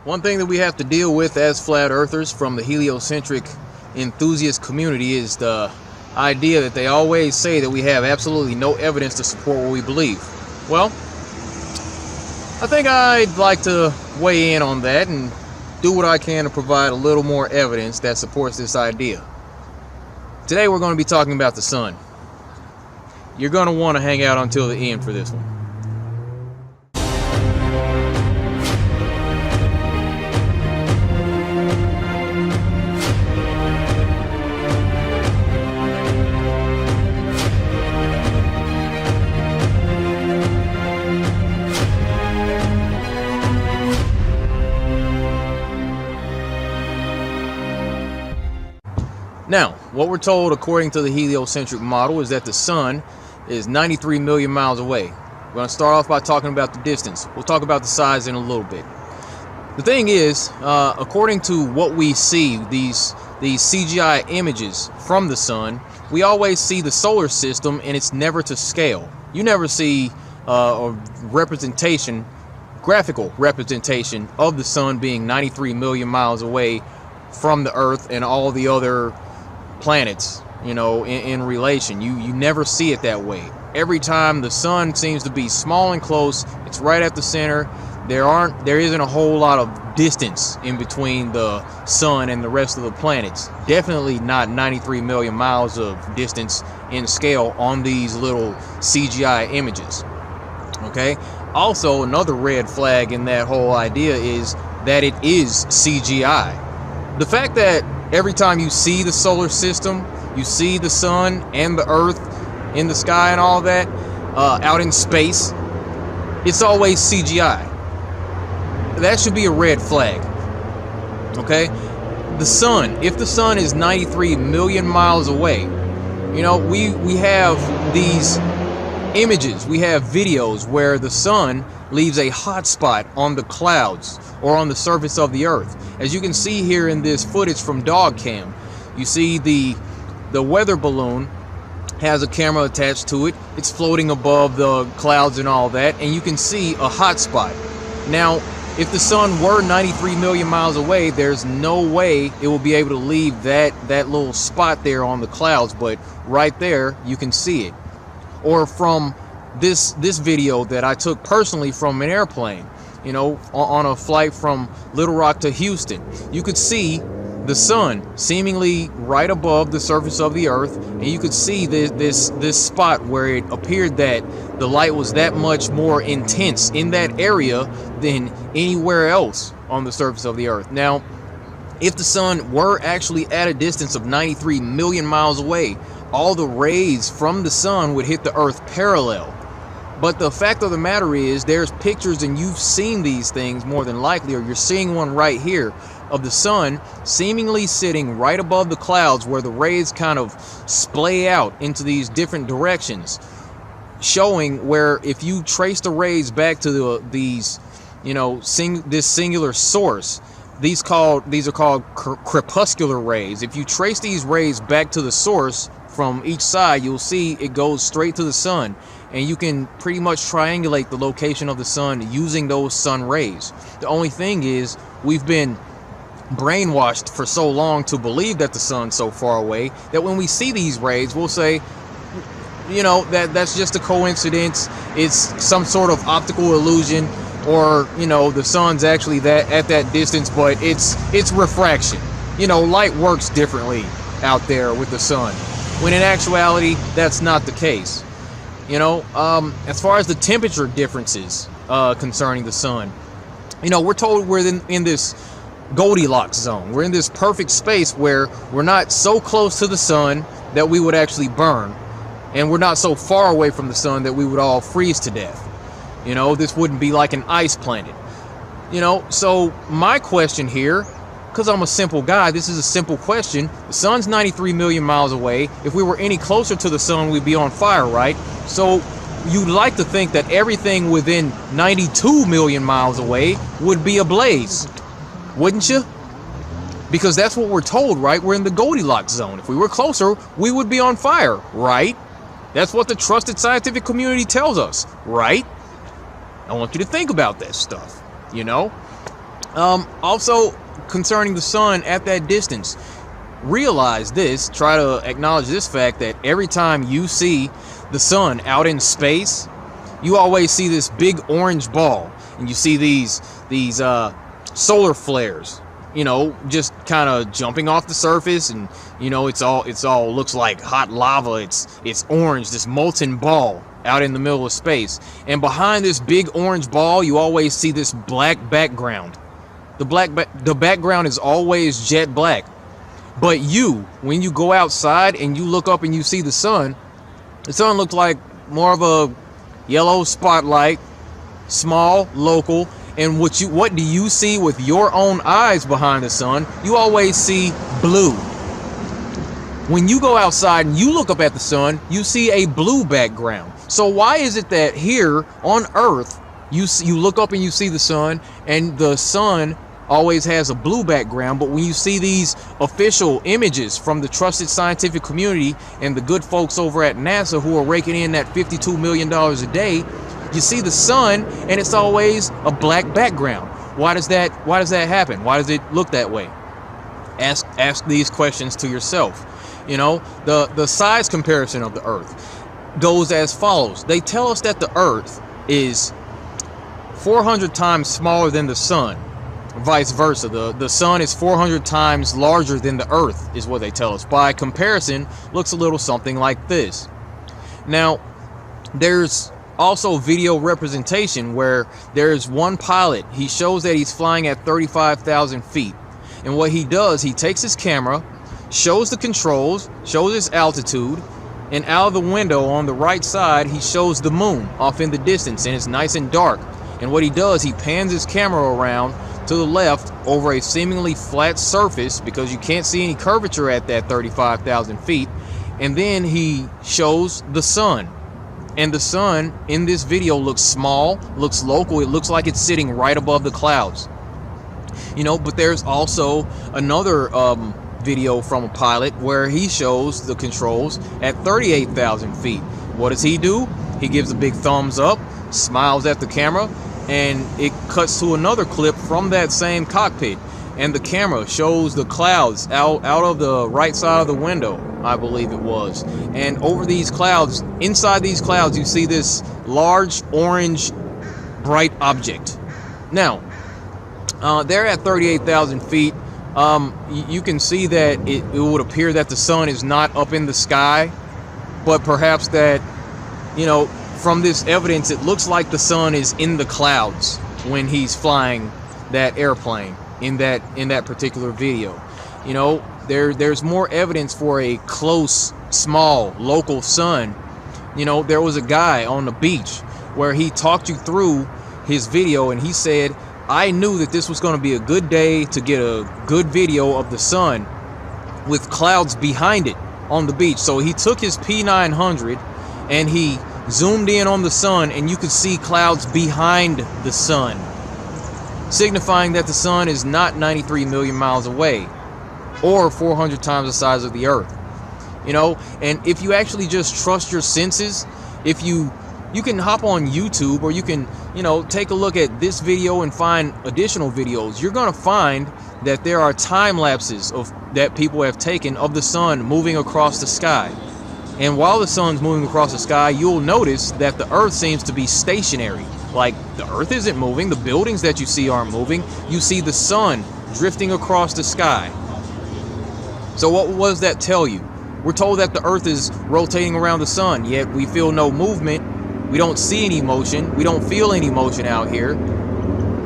One thing that we have to deal with as flat earthers from the heliocentric enthusiast community is the idea that they always say that we have absolutely no evidence to support what we believe. Well, I think I'd like to weigh in on that and do what I can to provide a little more evidence that supports this idea. Today we're going to be talking about the sun. You're going to want to hang out until the end for this one. Now, what we're told according to the heliocentric model is that the sun is 93 million miles away. We're going to start off by talking about the distance. We'll talk about the size in a little bit. The thing is, according to what we see, these CGI images from the sun, we always see the solar system and it's never to scale. You never see a representation, graphical representation of the sun being 93 million miles away from the Earth and all the other planets, in relation. You never see it that way. Every time the sun seems to be small and close, it's right at the center. There isn't a whole lot of distance in between the sun and the rest of the planets. Definitely not 93 million miles of distance in scale on these little CGI images. Okay? Also, another red flag in that whole idea is that it is CGI. The fact that every time you see the solar system, you see the sun and the earth in the sky and all that, out in space, it's always CGI. That should be a red flag. Okay? The sun, if the sun is 93 million miles away, we have these images, we have videos where the sun leaves a hot spot on the clouds or on the surface of the earth. As you can see here in this footage from Dog Cam, you see the weather balloon has a camera attached to it. It's floating above the clouds and all that, and you can see a hot spot. Now, if the sun were 93 million miles away, there's no way it will be able to leave that little spot there on the clouds, but right there you can see it. Or from this video that I took personally from an airplane, on a flight from Little Rock to Houston, you could see the sun seemingly right above the surface of the earth, and you could see this spot where it appeared that the light was that much more intense in that area than anywhere else on the surface of the earth. Now, if the sun were actually at a distance of 93 million miles away, all the rays from the sun would hit the earth parallel. But the fact of the matter is, there's pictures, and you've seen these things more than likely, or you're seeing one right here, of the sun seemingly sitting right above the clouds where the rays kind of splay out into these different directions, showing where if you trace the rays back to this singular source, these are called crepuscular rays. If you trace these rays back to the source from each side, you'll see it goes straight to the sun, and you can pretty much triangulate the location of the sun using those sun rays. The only thing is, we've been brainwashed for so long to believe that the sun's so far away that when we see these rays, we'll say, that's just a coincidence, it's some sort of optical illusion, or the sun's actually at that distance, but it's refraction. Light works differently out there with the sun, when in actuality that's not the case. As far as the temperature differences concerning the sun, we're told we're in this Goldilocks zone. We're in this perfect space where we're not so close to the sun that we would actually burn, and we're not so far away from the sun that we would all freeze to death. This wouldn't be like an ice planet. So my question here, because I'm a simple guy, this is a simple question. The sun's 93 million miles away. If we were any closer to the sun, we'd be on fire, right? So you'd like to think that everything within 92 million miles away would be ablaze, wouldn't you? Because that's what we're told, right? We're in the Goldilocks zone. If we were closer, we would be on fire, right? That's what the trusted scientific community tells us, right? I want you to think about that stuff, Also, concerning the sun at that distance, realize this, try to acknowledge this fact that every time you see the sun out in space, you always see this big orange ball, and you see these solar flares, just kind of jumping off the surface, and it's all looks like hot lava. It's orange, this molten ball out in the middle of space, and behind this big orange ball, you always see this black background. The background is always jet black. But when you go outside and you look up and you see the sun looks like more of a yellow spotlight, small, local. And what do you see with your own eyes behind the sun? You always see blue. When you go outside and you look up at the sun, you see a blue background. So why is it that here on Earth, you look up and you see the sun, and the sun always has a blue background, but when you see these official images from the trusted scientific community and the good folks over at NASA who are raking in that $52 million a day, you see the sun and it's always a black background. Why does that happen? Why does it look that way? Ask these questions to yourself. The size comparison of the Earth goes as follows. They tell us that the Earth is 400 times smaller than the sun. Vice versa, the sun is 400 times larger than the Earth, is what they tell us. By comparison, looks a little something like this. Now, there's also video representation where there's one pilot. He shows that he's flying at 35,000 feet. And what he does, he takes his camera, shows the controls, shows his altitude, and out of the window on the right side, he shows the moon off in the distance, and it's nice and dark. And what he does, he pans his camera around to the left over a seemingly flat surface because you can't see any curvature at that 35,000 feet. And then he shows the sun. And the sun in this video looks small, looks local. It looks like it's sitting right above the clouds. But there's also another video from a pilot where he shows the controls at 38,000 feet. What does he do? He gives a big thumbs up, smiles at the camera, and it cuts to another clip from that same cockpit, and the camera shows the clouds out of the right side of the window, I believe it was. And over these clouds, inside these clouds, you see this large orange bright object. Now, they're at 38,000 feet. You can see that it would appear that the sun is not up in the sky, but perhaps that, from this evidence, it looks like the sun is in the clouds when he's flying that airplane in that particular video. There's more evidence for a close, small, local sun. There was a guy on the beach where he talked you through his video, and he said, I knew that this was going to be a good day to get a good video of the sun with clouds behind it on the beach. So he took his P900 and he zoomed in on the sun, and you could see clouds behind the sun, signifying that the sun is not 93 million miles away or 400 times the size of the Earth. And if you actually just trust your senses, if you can hop on YouTube, or you can take a look at this video and find additional videos, you're going to find that there are time lapses that people have taken of the sun moving across the sky. And while the sun's moving across the sky, you'll notice that the Earth seems to be stationary. Like, the Earth isn't moving, the buildings that you see aren't moving. You see the sun drifting across the sky. So what does that tell you? We're told that the Earth is rotating around the sun, yet we feel no movement. We don't see any motion. We don't feel any motion out here.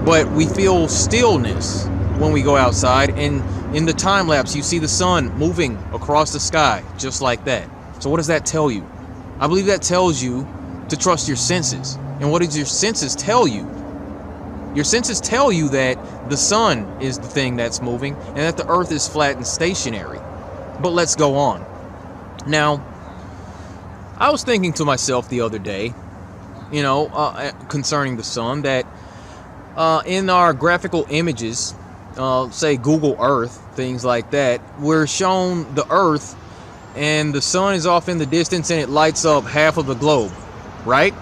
But we feel stillness when we go outside. And in the time lapse, you see the sun moving across the sky, just like that. So what does that tell you? I believe that tells you to trust your senses. And what does your senses tell you? Your senses tell you that the sun is the thing that's moving and that the Earth is flat and stationary. But let's go on. Now, I was thinking to myself the other day, concerning the sun, that in our graphical images, say Google Earth, things like that, we're shown the Earth and the sun is off in the distance and it lights up half of the globe, right?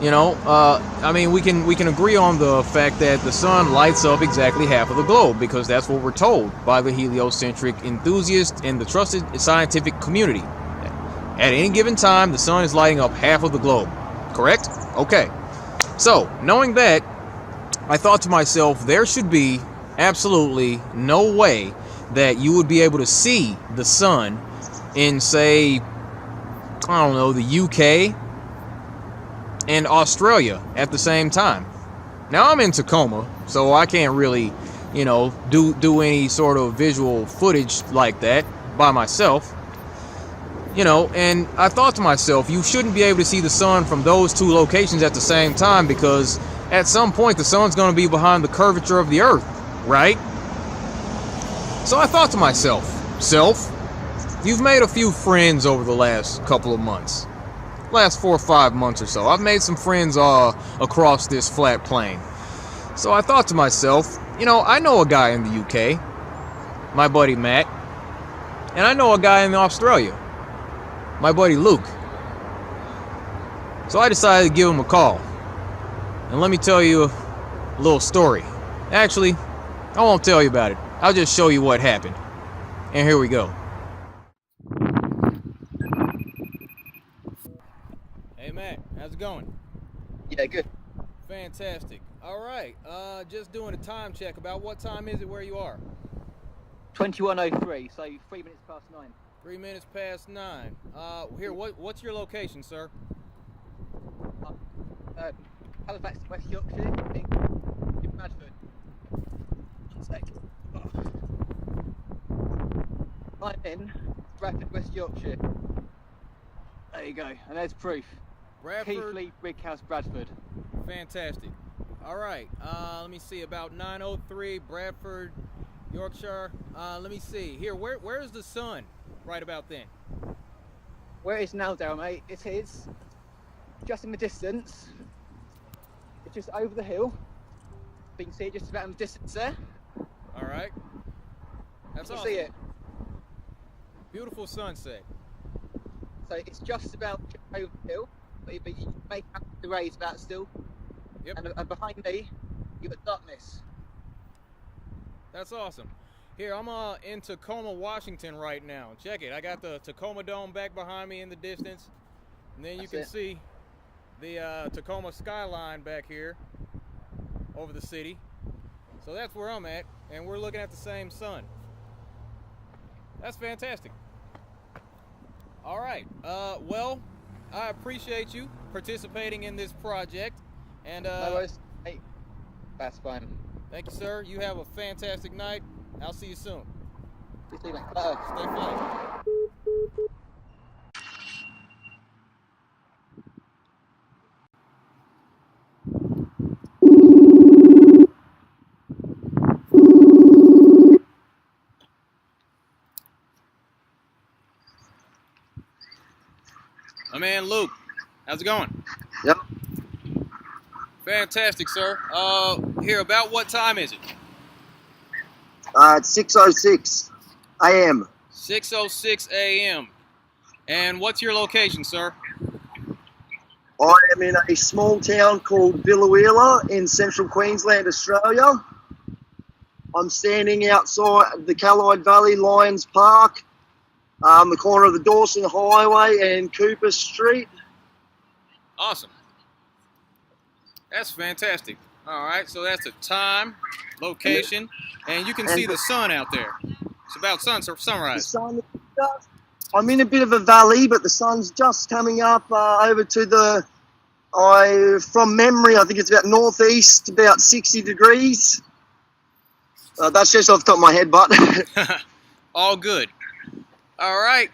I mean, we can agree on the fact that the sun lights up exactly half of the globe, because that's what we're told by the heliocentric enthusiasts and the trusted scientific community. At any given time, the sun is lighting up half of the globe. Correct? Okay. So, knowing that, I thought to myself, there should be absolutely no way that you would be able to see the sun in, say, I don't know, the UK and Australia at the same time. Now, I'm in Tacoma, so I can't really, do any sort of visual footage like that by myself. And I thought to myself, you shouldn't be able to see the sun from those two locations at the same time, because at some point the sun's going to be behind the curvature of the earth, right? So I thought to myself, you've made a few friends over the last couple of months. Last 4 or 5 months or so. I've made some friends across this flat plain. So I thought to myself, I know a guy in the UK, my buddy Matt, and I know a guy in Australia, my buddy Luke. So I decided to give him a call. And let me tell you a little story. Actually, I won't tell you about it. I'll just show you what happened. And here we go. Hey Matt, how's it going? Yeah, good. Fantastic. All right, just doing a time check. About what time is it where you are? 21:03, so 3 minutes past 9. 3 minutes past 9. Here, what's your location, sir? Halifax, West Yorkshire, in Bradford. 1 sec. I'm in Bradford, West Yorkshire. There you go, and there's proof. Bradford. Keithley, Brickhouse, Bradford. Fantastic. All right, let me see, about 9:03, Bradford, Yorkshire. Let me see. Here, where's the sun right about then? Where it is now, Daryl, mate, it is just in the distance. It's just over the hill. You can see it just about in the distance there. All right. That's you awesome. See it. Beautiful sunset. So it's just about over the hill, but you make out the rays about still. Yep. And behind me, you've got darkness. That's awesome. Here, I'm in Tacoma, Washington right now. Check it. I got the Tacoma Dome back behind me in the distance. And then you can see the Tacoma skyline back here over the city. So that's where I'm at, and we're looking at the same sun. That's fantastic. All right. Well, I appreciate you participating in this project. And no worries. Hey, that's fine. Thank you, sir. You have a fantastic night. I'll see you soon. See you, mate. Stay fly. My man Luke, how's it going? Yep. Fantastic, sir. Here, about what time is it? It's 6:06 a.m. 6:06 a.m. And what's your location, sir? I am in a small town called Biloela in central Queensland, Australia. I'm standing outside the Callide Valley Lions Park, the corner of the Dawson Highway and Cooper Street. Awesome. That's fantastic. All right, so that's the time, location, and you can see the sun out there. It's about sunrise. I'm in a bit of a valley, but the sun's just coming up over to from memory, I think it's about northeast, about 60 degrees. That's just off the top of my head, but all good. All right.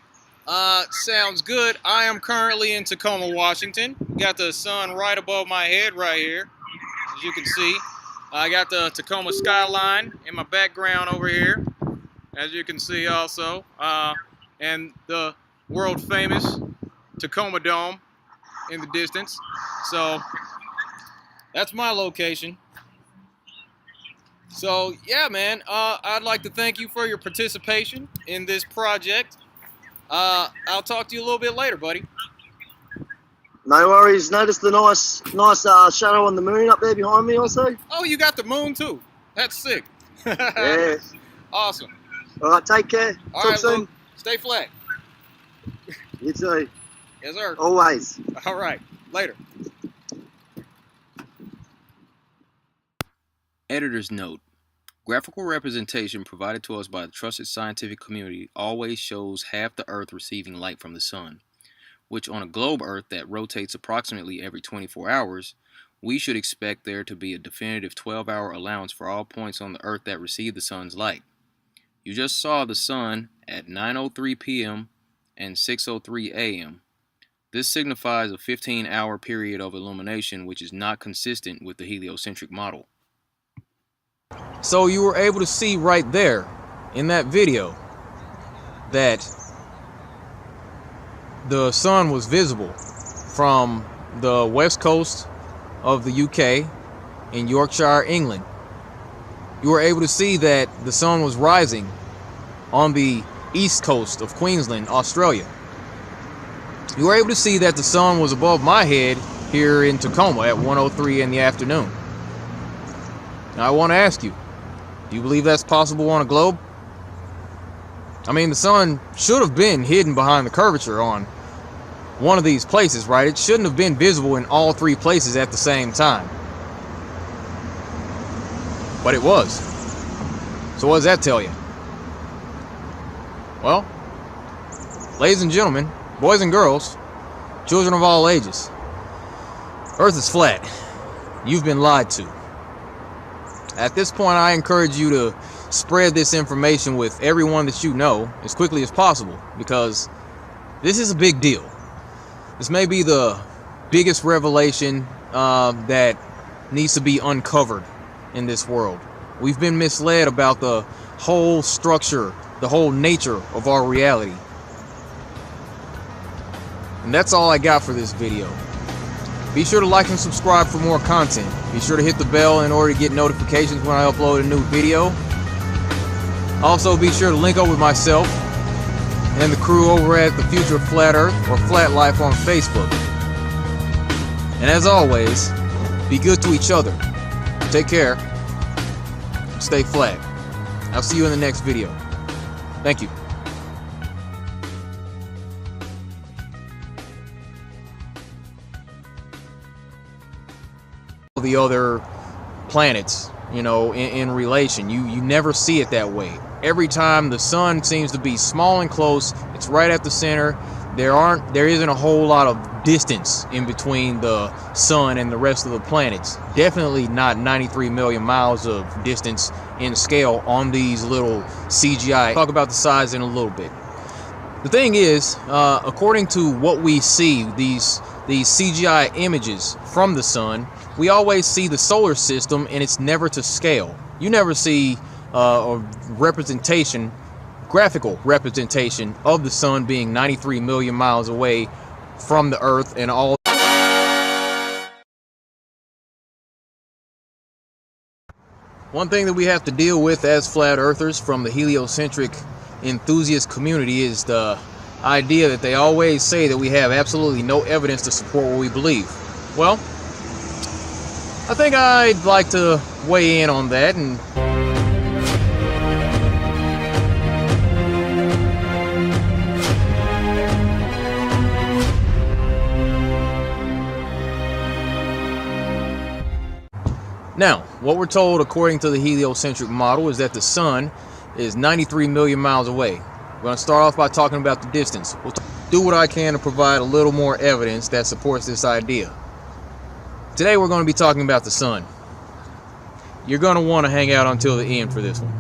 Sounds good. I am currently in Tacoma, Washington. Got the sun right above my head right here, as you can see. I got the Tacoma skyline in my background over here, as you can see also, and the world famous Tacoma Dome in the distance. So that's my location. So yeah, man, I'd like to thank you for your participation in this project. I'll talk to you a little bit later, buddy. No worries. Notice the nice shadow on the moon up there behind me also. Oh, you got the moon too. That's sick. Yeah. Awesome. All right, take care. All Talk right, soon. Luke. Stay flat. You too. Yes, sir. Always. All right. Later. Editor's note. Graphical representation provided to us by the trusted scientific community always shows half the Earth receiving light from the sun, which on a globe Earth that rotates approximately every 24 hours, we should expect there to be a definitive 12-hour allowance for all points on the Earth that receive the sun's light. You just saw the sun at 9:03 p.m. and 6:03 a.m. This signifies a 15-hour period of illumination, which is not consistent with the heliocentric model. So you were able to see right there in that video that the sun was visible from the west coast of the UK in Yorkshire, England. You were able to see that the sun was rising on the east coast of Queensland, Australia. You were able to see that the sun was above my head here in Tacoma at 1:03 in the afternoon. Now I want to ask you, do you believe that's possible on a globe? I mean, the sun should have been hidden behind the curvature on one of these places, right? It shouldn't have been visible in all three places at the same time. But it was. So what does that tell you? Well, ladies and gentlemen, boys and girls, children of all ages, Earth is flat. You've been lied to. At this point, I encourage you to spread this information with everyone that you know as quickly as possible, because this is a big deal. This may be the biggest revelation that needs to be uncovered in this world. We've been misled about the whole structure, the whole nature of our reality. And that's all I got for this video. Be sure to like and subscribe for more content. Be sure to hit the bell in order to get notifications when I upload a new video. Also, be sure to link up with myself and the crew over at the Future Flat Earth or Flat Life on Facebook. And as always, be good to each other. Take care. Stay flat. I'll see you in the next video. Thank you. The other planets, you know, in relation, you never see it that way. Every time the sun seems to be small and close, it's right at the center. There isn't a whole lot of distance in between the sun and the rest of the planets. Definitely not 93 million miles of distance in scale on these little CGI. Talk about the size in a little bit. The thing is, according to what we see, these CGI images from the sun, we always see the solar system, and it's never to scale. You never see a representation, graphical representation of the sun being 93 million miles away from the Earth and all. One thing that we have to deal with as flat earthers from the heliocentric enthusiast community is the idea that they always say that we have absolutely no evidence to support what we believe. Well, I think I'd like to weigh in on that. And now, what we're told according to the heliocentric model is that the sun is 93 million miles away. We're going to start off by talking about the distance. We'll do what I can to provide a little more evidence that supports this idea. Today we're going to be talking about the sun. You're going to want to hang out until the end for this one.